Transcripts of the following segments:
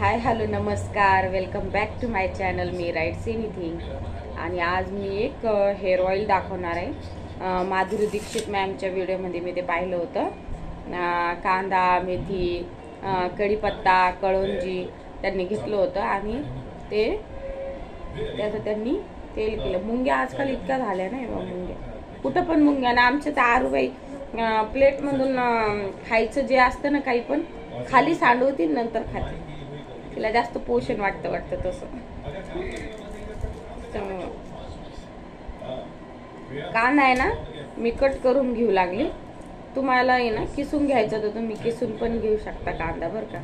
हाय hello नमस्कार, welcome back to my channel मी writes anything. आणि आज मी एक हेअर ऑइल दाखवणार आहे. माधुरी दीक्षित मॅमच्या व्हिडिओमध्ये मी ते पाहिलं होतं. कांदा, मेथी, कढीपत्ता, कळोंजी त्यांनी घेतलं होतं आणि त्याचं त्यांनी तेल केलं. मुंग्या आजकाल इतक्या झाल्या नाही बा, मुंग्या कुठं पण मुंग्या ना. आमच्या तर आरूबाई प्लेटमधून खायचं जे असतं ना, काही पण खाली सांडवती नंतर खाते. तिला जास्त पोषण वाटतं तसं. कांदा आहे ना, मी कट करून घेऊ लागली. तुम्हाला आहे ना किसून घ्यायचं तर तुम्ही किसून पण घेऊ शकता कांदा, बरं का.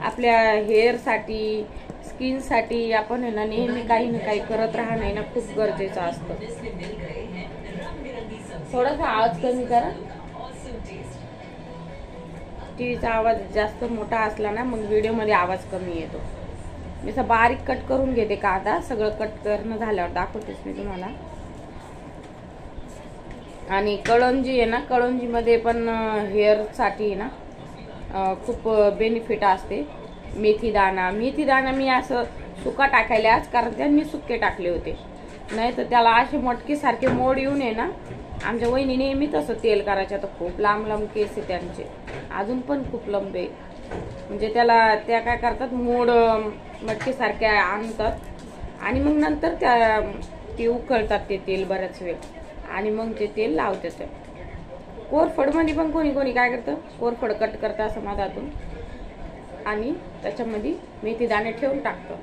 आपल्या हेअरसाठी, स्किनसाठी आपण आहे ना नेहमी काही ना काही करत राहणं आहे ना खूप गरजेचं असतं. थोडासा आवाज कमी करा. टीव्हीचा आवाज जास्त मोठा असला ना मग व्हिडिओमध्ये आवाज कमी येतो. मी असं बारीक कट करून घेते कांदा. सगळं कट करणं झाल्यावर दाखवतेच मी तुम्हाला. आणि कळोंजी आहे ना, कळोंजीमध्ये पण हेअरसाठी ना खूप बेनिफिट असते. मेथी दाणा मी असं सुका टाकायला आज, कारण त्या मी सुके टाकले होते. नाही तर त्याला असे मटकीसारखे मोड येऊन आहे ना. आमच्या वहिनी नेहमी तसं तेल करायच्या. तर खूप लांब लांब केस आहे त्यांचे, अजून पण खूप लंबे. म्हणजे त्या काय करतात, मोड मटकीसारखे आणतात आणि मग नंतर ते उकळतात ते तेल बराच वेळ आणि मग ते तेल लावतात. कोरफडमध्ये पण कोणी काय करतं, कोरफड कट करतं असं मधातून आणि त्याच्यामध्ये मेथी दाणे ठेवून टाकतं.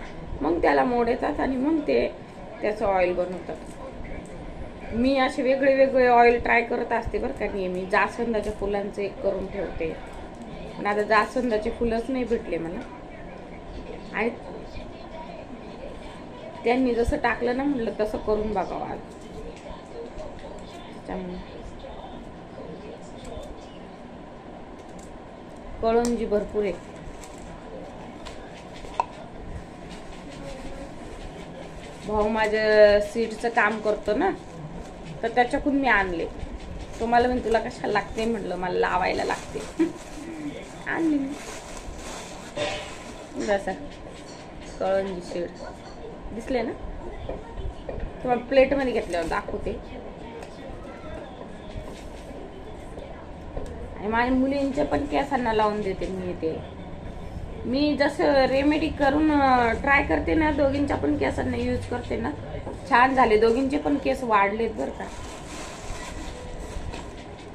मग त्याला मोड येतात आणि मग ते त्याचं ऑइल बनवतात. मी असे वेगळे ऑइल ट्राय करत असते बरं का नेहमी. जास्वंदाच्या फुलांचं एक करून ठेवते, पण आता जास्वंदाचे फुलंच नाही भेटले मला. आणि त्यांनी जसं टाकलं ना, म्हटलं तसं करून बघावं आज. कळोंजी भरपूर आहे. भाऊ माझं सीडचं काम करतो ना, तर त्याच्याकडून मी आणले. तुम्हाला मी तुला कशाला लागते म्हटलं, मला लावायला लागते. आणली मी जसं कळोंजी सीड दिसले ना. तुम्हाला प्लेटमध्ये घेतल्यावर दाखवते. आणि माझ्या मुलींच्या पण केसांना लावून देते मी ते. मी जसं रेमेडी करून ट्राय करते ना, दोघींच्या पण केसांना यूज करते ना, छान झाले. दोघींचे पण केस वाढलेत बरं का,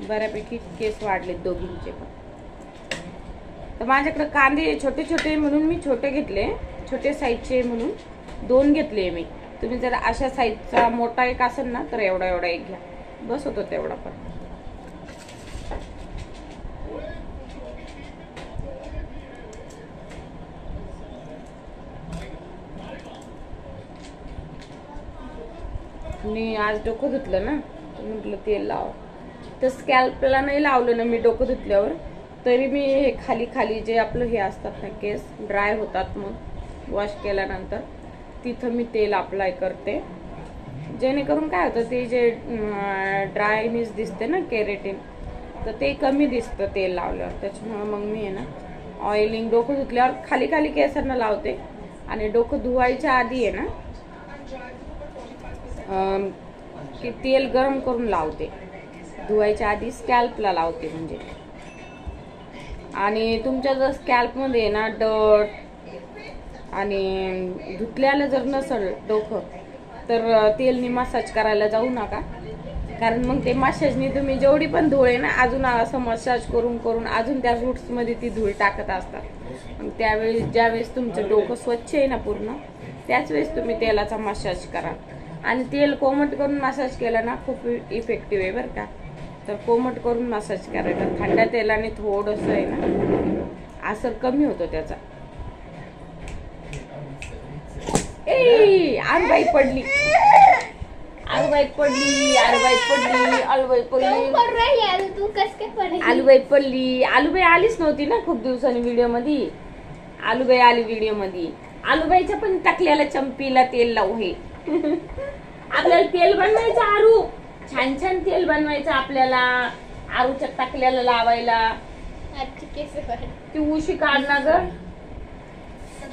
बऱ्यापैकी केस वाढलेत दोघींचे पण. तर माझ्याकडे कांदे छोटे म्हणून मी छोटे घेतले, छोटे साईजचे म्हणून 2 घेतले मी. तुम्ही जर अशा साईजचा मोठा एक असेल ना तर एवढा एक घ्या, बस होतो तेवढा. पण मी आज डोकं धुतलं ना, म्हटलं तेल लाव. तर स्कॅल्पला नाही लावलं ना मी डोकं धुतल्यावर, तरी मी हे खाली जे आपलं हे असतात ना केस ड्राय होतात, मग वॉश केल्यानंतर तिथं मी तेल अप्लाय करते. जेणेकरून काय होतं, ते जे ड्रायनेस दिसते ना, केरेटिन, तर ते कमी दिसतं तेल लावल्यावर. त्याच्यामुळे मग मी आहे ना ऑइलिंग डोकं धुतल्यावर खाली केसांना लावते. आणि डोकं धुवायच्या आधी आहे ना की तेल गरम करून लावते. धुवायच्या आधी स्कॅल्पला लावते म्हणजे. आणि तुमच्या जर स्कॅल्पमध्ये ना डट आणि धुतल्याला जर नसेल डोकं, तर तेलनी मसाज करायला जाऊ नका. कारण मग ते मसाजनी तुम्ही जेवढी पण धूळ आहे ना, अजून असं मसाज करून अजून त्या रूट्समध्ये ती धूळ टाकत असतात. मग त्यावेळी ज्यावेळेस तुमचं डोकं स्वच्छ आहे ना पूर्ण, त्याच वेळेस तुम्ही तेलाचा मसाज करा. आणि तेल कोमट करून मसाज केला ना खूप इफेक्टिव्ह आहे बरं का. तर कोमट करून मसाज करायचा. थंड तेलाने थोडंसं आहे ना असर कमी होतो त्याचा. आलूबाई पडली. आलूबाई आलीच नव्हती ना खूप दिवसांनी व्हिडिओ मध्ये. आलूबाई आली व्हिडिओ मध्ये. आलूबाईच्या पण टाकल्याला चंपीला तेल लावू. हे आपल्याला तेल बनवायचं, छान तेल बनवायचं आपल्याला. आरूच्या टाकल्याला लावायला. ती उशी काढ ना ग.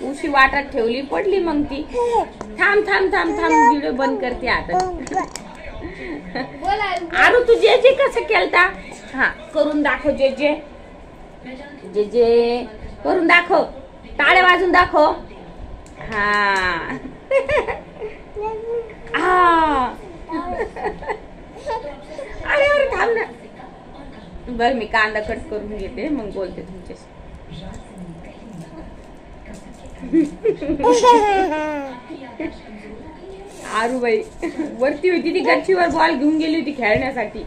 उशी वाटात ठेवली पडली मग ती. थांब थांब थांब थांब व्हिडिओ बंद करते आता. आरू तू जे जे कसं केलता हा करून दाखव. जे जे जे जे करून दाखव. टाळ्या वाजून दाखव. हा अरे अरे थांब ना. बर मी कांदा कट करून घेते मग बोलते तुमच्याशी. आरूबाई वरती होती ती गच्चीवर बॉल घेऊन गेली होती खेळण्यासाठी.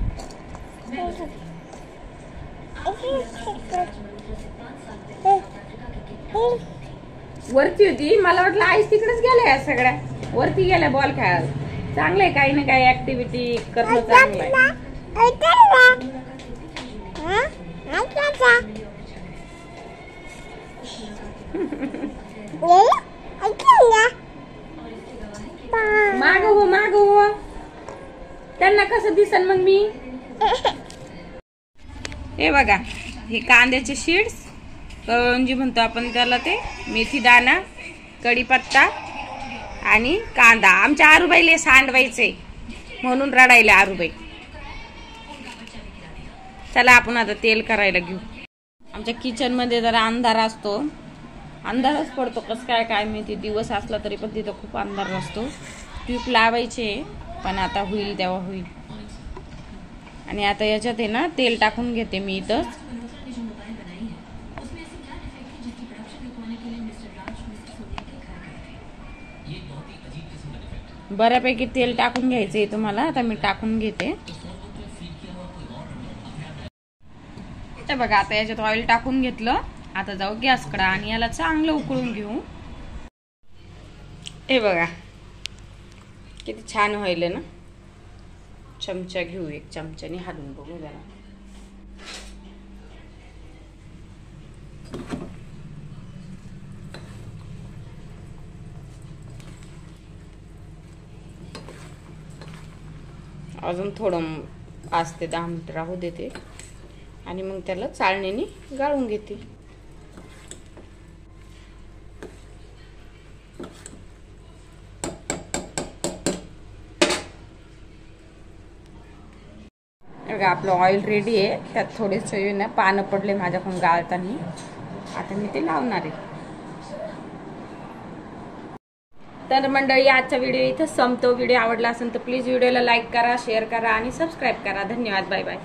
वरती होती मला वाटलं आईस तिकडेच गेल्या सगळ्या. वरती गेल्या बॉल खेळायला. चांगलंय काही ना काही ऍक्टिव्हिटी करणं चांगलंय. माग हो माग हो. त्यांना कसं दिसन मग मी. हे बघा हे कांद्याचे शीड्स कळंजी म्हणतो आपण त्याला. ते मेथी दाणा कढीपत्ता आणि कांदा. आमच्या आरूबाईले सांडवायचे म्हणून रडायला आरूबाई. चला आपण आता तेल करायला घेऊ. आमच्या किचन मध्ये जरा अंधार असतो. अंधारच पडतो कसं काय काय माहिती. दिवस असला तरी पण तिथं खूप अंधार असतो. ट्यूब लावायचे पण आता होईल तेव्हा होईल. आणि आता याच्यात आहे ना तेल टाकून घेते मी इथंच. बऱ्यापैकी तेल टाकून घ्यायचंय तुम्हाला. आता मी टाकून घेते. ते बघा आता याच्यात ऑइल टाकून घेतलं. आता जाऊ गॅसकडे आणि याला चांगलं उकळून घेऊ. हे बघा किती छान व्हायले ना. चमचा घेऊ. एक चमच्याने हलवून बघू जरा. अजून थोडं 5 ते 10 मिनिट राहू देते आणि मग त्याला चाळणीने गाळून घेते. आपलं ऑइल रेडी आहे. त्यात थोडेसे ना पानं पडले माझ्याकडून गाळताना. आता मी ते लावणार आहे. तर मंडळी आजचा व्हिडिओ इथं संपतो. व्हिडिओ आवडला असेल तर प्लीज व्हिडिओला लाईक करा, शेअर करा आणि सबस्क्राईब करा. धन्यवाद. Bye bye.